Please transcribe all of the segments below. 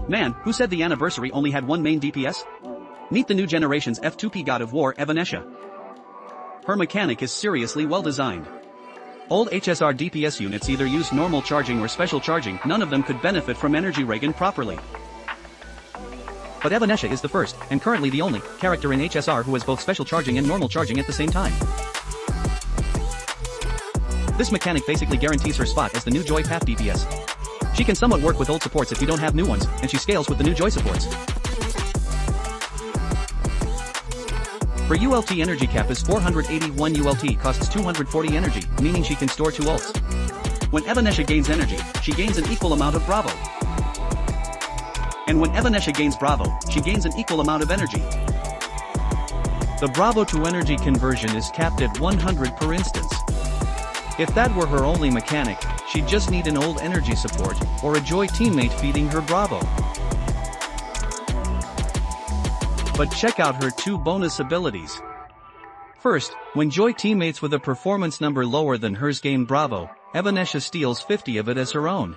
Man, who said the anniversary only had one main DPS? Meet the new generation's F2P god of war Evanescia. Her mechanic is seriously well designed. Old HSR DPS units either used normal charging or special charging, none of them could benefit from energy regen properly. But Evanescia is the first, and currently the only, character in HSR who has both special charging and normal charging at the same time. This mechanic basically guarantees her spot as the new Joy Path DPS. She can somewhat work with old supports if you don't have new ones, and she scales with the new Joy supports. Her ULT energy cap is 481 ULT, costs 240 energy, meaning she can store 2 ults. When Evanescia gains energy, she gains an equal amount of Bravo. And when Evanescia gains Bravo, she gains an equal amount of energy. The Bravo to energy conversion is capped at 100 per instance. If that were her only mechanic, she'd just need an old energy support, or a Joy teammate feeding her Bravo. But check out her 2 bonus abilities. First, when Joy teammates with a performance number lower than hers gain Bravo, Evanescia steals 50 of it as her own.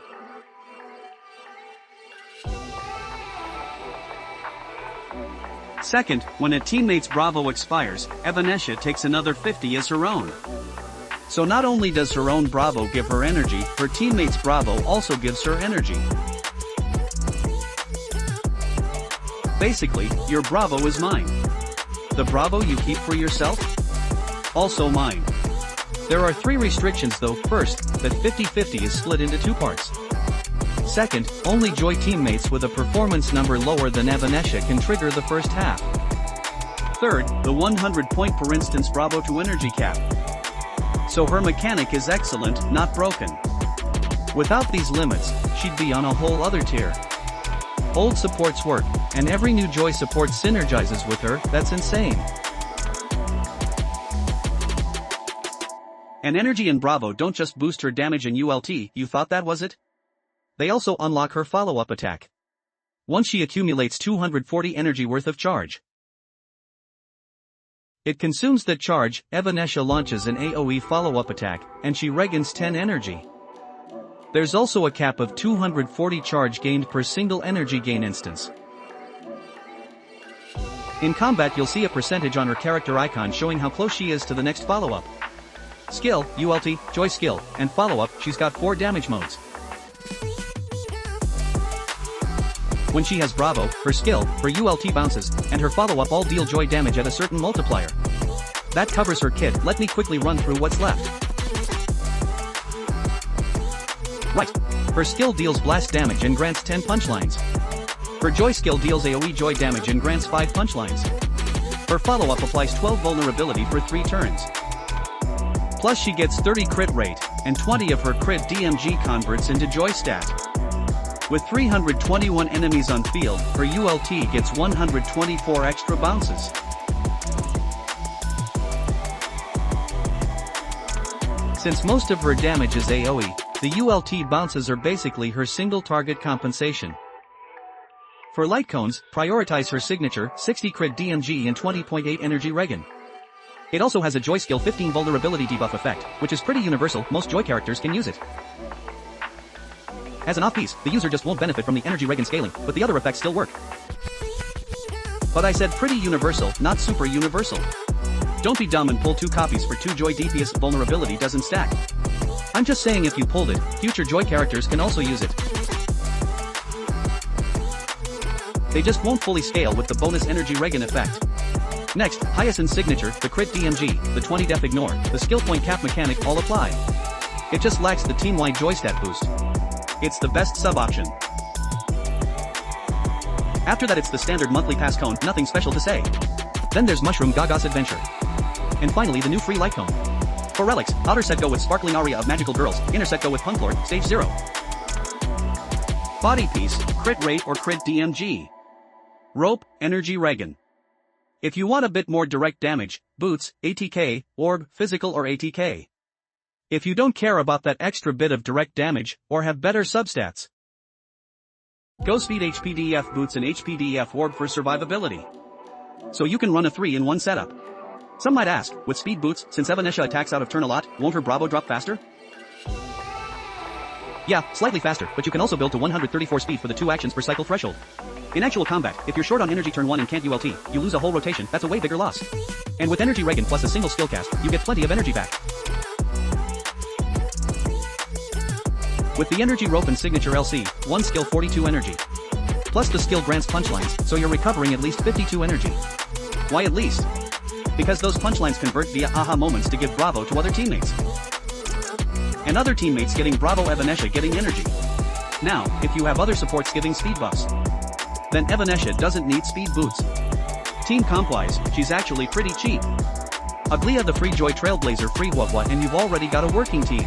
Second, when a teammate's Bravo expires, Evanescia takes another 50 as her own. So not only does her own Bravo give her energy, her teammate's Bravo also gives her energy. Basically, your Bravo is mine. The Bravo you keep for yourself? Also mine. There are 3 restrictions though. First, that 50-50 is split into 2 parts. Second, only Joy teammates with a performance number lower than Evanescia can trigger the first half. Third, the 100 point per instance Bravo to energy cap. So her mechanic is excellent, not broken. Without these limits, she'd be on a whole other tier. Old supports work, and every new Joy support synergizes with her. That's insane. And energy and Bravo don't just boost her damage and ULT, you thought that was it? They also unlock her follow-up attack. Once she accumulates 240 energy worth of charge. It consumes that charge, Evanescia launches an AoE follow-up attack, and she regains 10 energy. There's also a cap of 240 charge gained per single energy gain instance. In combat you'll see a percentage on her character icon showing how close she is to the next follow-up. Skill, ULT, Joy skill, and follow-up, she's got 4 damage modes. When she has Bravo, her skill, her ULT bounces, and her follow-up all deal Joy damage at a certain multiplier. That covers her kit. Let me quickly run through what's left. Right. Her skill deals blast damage and grants 10 punchlines. Her Joy skill deals AoE Joy damage and grants 5 punchlines. Her follow-up applies 12 vulnerability for 3 turns. Plus she gets 30 crit rate, and 20 of her crit DMG converts into Joy stat. With 321 enemies on field, her ULT gets 124 extra bounces. Since most of her damage is AoE, the ULT bounces are basically her single target compensation. For light cones, prioritize her signature, 60 crit DMG and 20.8 energy regen. It also has a Joy skill 15 vulnerability debuff effect, which is pretty universal, most Joy characters can use it. As an off-piece, the user just won't benefit from the energy regen scaling, but the other effects still work. But I said pretty universal, not super universal. Don't be dumb and pull 2 copies for 2 Joy DPS. Vulnerability doesn't stack. I'm just saying if you pulled it, future Joy characters can also use it. They just won't fully scale with the bonus energy regen effect. Next, Hyacinth's signature, the crit DMG, the 20 def ignore, the skill point cap mechanic all apply. It just lacks the team-wide Joy stat boost. It's the best sub-option. After that it's the standard monthly pass cone, nothing special to say. Then there's Mushroom Gaga's Adventure. And finally the new free light cone. For relics, outer set go with Sparkling Aria of Magical Girls, inner set go with Punklord, stage 0. Body piece, crit rate or crit DMG. Rope, energy regen. If you want a bit more direct damage, boots, ATK, orb, physical or ATK. If you don't care about that extra bit of direct damage, or have better substats, go speed HPDF boots and HPDF orb for survivability. So you can run a 3-in-1 setup. Some might ask, with speed boots, since Evanescia attacks out of turn a lot, won't her Bravo drop faster? Yeah, slightly faster, but you can also build to 134 speed for the 2 actions per cycle threshold. In actual combat, if you're short on energy turn 1 and can't ULT, you lose a whole rotation. That's a way bigger loss. And with Energy Reagan plus a single skill cast, you get plenty of energy back. With the Energy Rope and Signature LC, 1 skill 42 energy. Plus the skill grants punchlines, so you're recovering at least 52 energy. Why at least? Because those punchlines convert via aha moments to give Bravo to other teammates. And other teammates getting Bravo, Evanescia getting energy. Now, if you have other supports giving speed buffs, then Evanescia doesn't need speed boots. Team comp-wise, she's actually pretty cheap. Aglia the free Joy Trailblazer free Wawwa and you've already got a working team.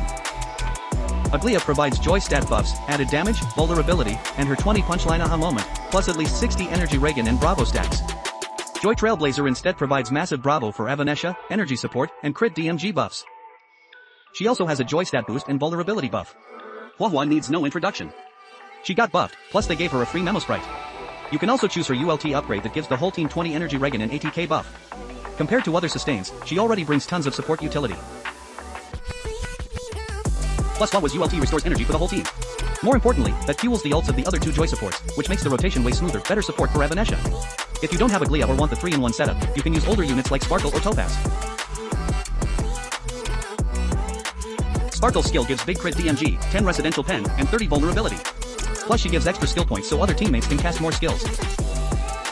Aglia provides Joy stat buffs, added damage, vulnerability, and her 20 punchline aha moment, plus at least 60 energy Reagan and Bravo stacks. Joy Trailblazer instead provides massive Bravo for Evanescia, energy support, and crit DMG buffs. She also has a Joy stat boost and vulnerability buff. Wawwa needs no introduction. She got buffed, plus they gave her a free Memo Sprite. You can also choose her ULT upgrade that gives the whole team 20 energy Reagan and ATK buff. Compared to other sustains, she already brings tons of support utility. Plus Wawwa's ULT restores energy for the whole team. More importantly, that fuels the ults of the other 2 Joy supports, which makes the rotation way smoother, better support for Evanescia. If you don't have Aglia or want the 3-in-1 setup, you can use older units like Sparkle or Topaz. Sparkle's skill gives big crit DMG, 10 residential pen, and 30 vulnerability. Plus she gives extra skill points so other teammates can cast more skills.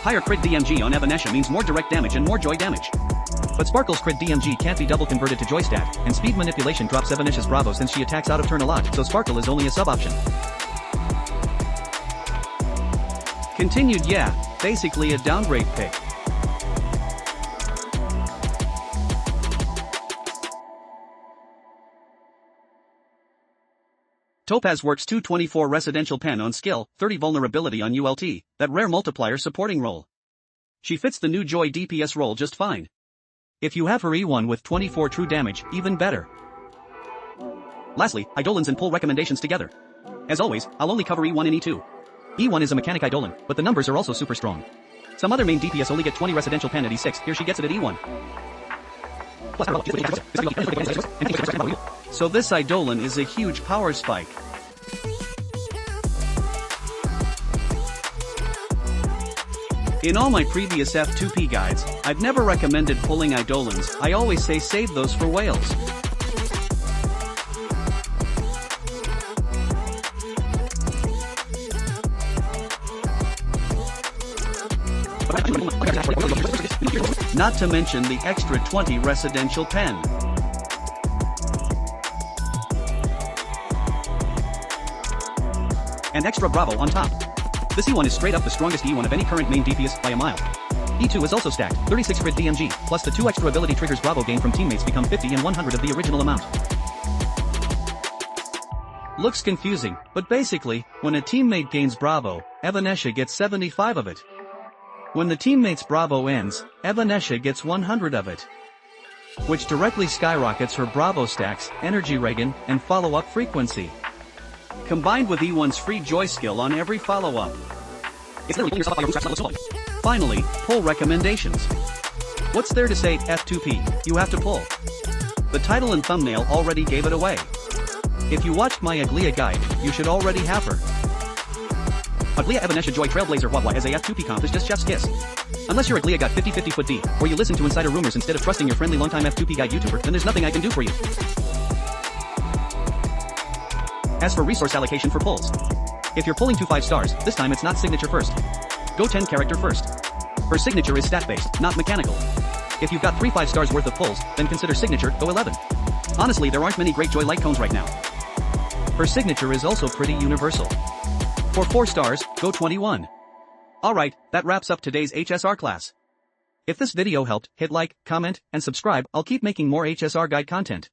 Higher crit DMG on Evanescia means more direct damage and more Joy damage. But Sparkle's crit DMG can't be double converted to Joy stat, and speed manipulation drops Evanescia's Bravo since she attacks out of turn a lot, so Sparkle is only a sub option. Continued, yeah, basically a downgrade pick. Topaz works 224 residential pen on skill, 30 vulnerability on ULT, that rare multiplier supporting role. She fits the new Joy DPS role just fine. If you have her E1 with 24 true damage, even better. Lastly, Eidolons and pull recommendations together. As always, I'll only cover E1 and E2. E1 is a mechanic Eidolon, but the numbers are also super strong. Some other main DPS only get 20 residential pen at E6, here she gets it at E1. So this Eidolon is a huge power spike. In all my previous F2P guides, I've never recommended pulling Eidolons, I always say save those for whales. Not to mention the extra 20 residential pen. And extra Bravo on top. This E1 is straight up the strongest E1 of any current main DPS by a mile. E2 is also stacked, 36 crit DMG, plus the 2 extra ability triggers Bravo gain from teammates become 50 and 100 of the original amount. Looks confusing, but basically, when a teammate gains Bravo, Evanescia gets 75 of it. When the teammate's Bravo ends, Evanescia gets 100 of it. Which directly skyrockets her Bravo stacks, energy Reagan, and follow-up frequency. Combined with E1's free Joy skill on every follow-up. It's literally yourself on your Finally, pull recommendations. What's there to say, F2P, you have to pull. The title and thumbnail already gave it away. If you watched my Aglia guide, you should already have her. Aglia Evanescia Joy Trailblazer Wawwa as a F2P comp is just chef's kiss. Unless your Aglia got 50-50 foot D, or you listen to insider rumors instead of trusting your friendly longtime F2P guide YouTuber, then there's nothing I can do for you. As for resource allocation for pulls. If you're pulling 2 5 stars, this time it's not signature first. Go 10 character first. Her signature is stat-based, not mechanical. If you've got 3 5 stars worth of pulls, then consider signature, go 11. Honestly, there aren't many great Joy light cones right now. Her signature is also pretty universal. For 4 stars, go 21. Alright, that wraps up today's HSR class. If this video helped, hit like, comment, and subscribe, I'll keep making more HSR guide content.